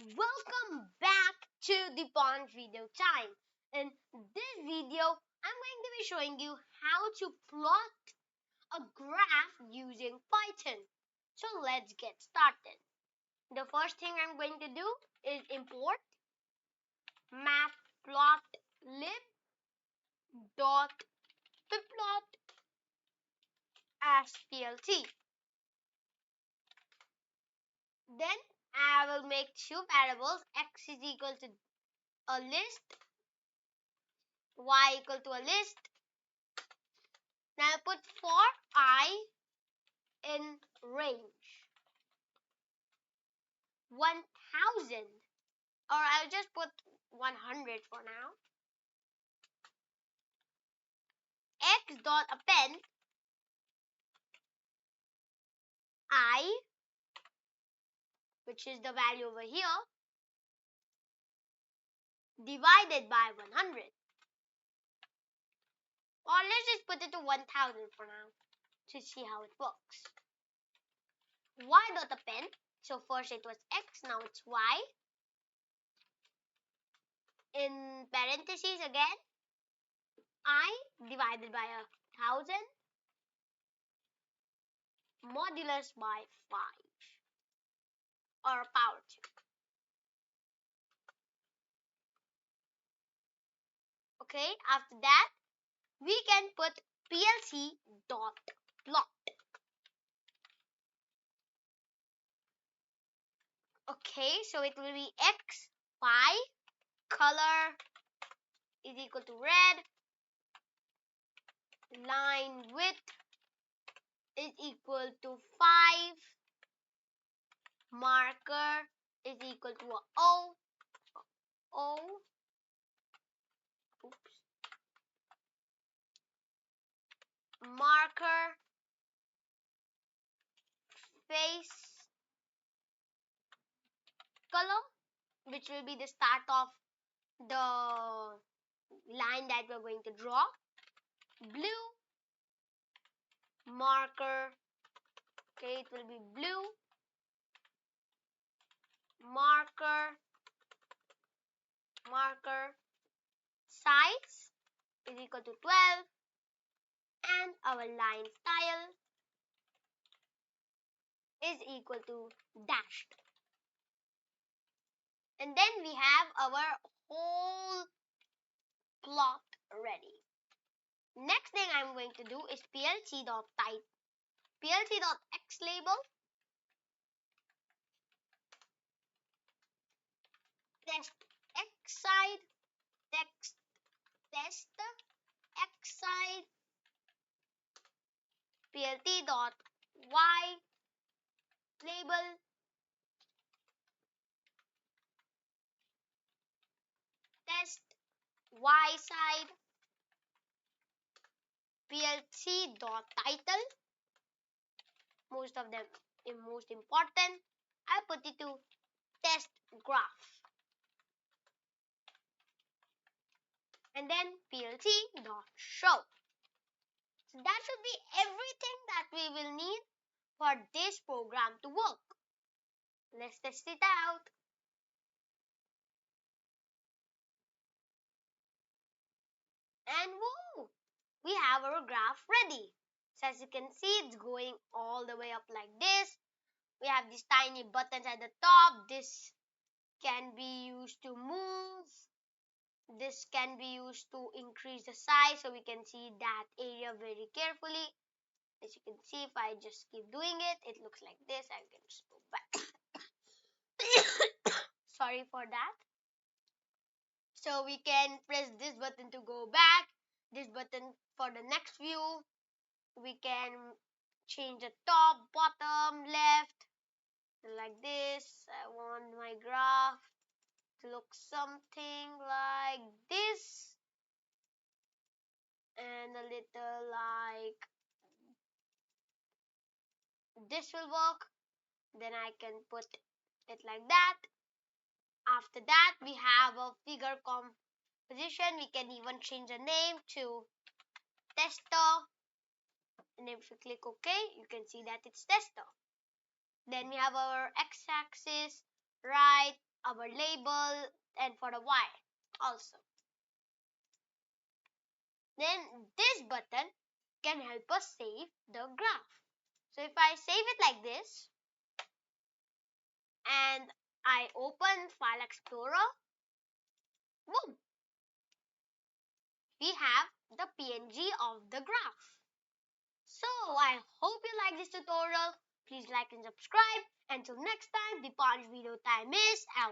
Welcome back to Dipansh video time. In this video, I'm going to be showing you how to plot a graph using Python. So let's get started. The first thing I'm going to do is import matplotlib.pyplot as plt. Then I will make two variables, x is equal to a list, y equal to a list. Now I put for I in range 1000, or I'll just put 100 for now. X dot append I, which is the value over here, divided by 100. Or let's just put it to 1000 for now to see how it works. Y dot append, so first it was X, now it's Y. In parentheses again, I divided by 1000 modulus by 5 or power 2. Okay, after that we can put plc dot plot. Okay, so it will be x, y, color is equal to red, line width is equal to 5, marker is equal to a O, oops, marker face color, which will be the start of the line that we're going to draw, blue, marker, okay, it will be blue, marker, size is equal to 12, and our line style is equal to dashed. And then we have our whole plot ready. Next thing I'm going to do is plc.type, plc.xlabel, test x side, text test x side, plt.y label, test y side, plc.title, most of them most important, I put it to test graph, and then plc.show. So that should be everything that we will need for this program to work. Let's test it out. And whoa, we have our graph ready. So as you can see, it's going all the way up like this. We have these tiny buttons at the top. This can be used to move. This can be used to increase the size so we can see that area very carefully. As you can see, if I just keep doing it, it looks like this. I can just go back. Sorry for that. So we can press this button to go back, this button for the next view. We can change the top, bottom, left, like this. I want my graph to look something like this, and a little like this will work. Then I can put it like that. After that, we have a figure composition. We can even change the name to tester, and if you click OK, you can see that it's tester. Then we have our x-axis, right, our label, and for the Y also. Then this button can help us save the graph. So if I save it like this and I open File Explorer, boom, we have the PNG of the graph. So I hope you like this tutorial. Please like and subscribe. Until next time, Dipansh video time is out.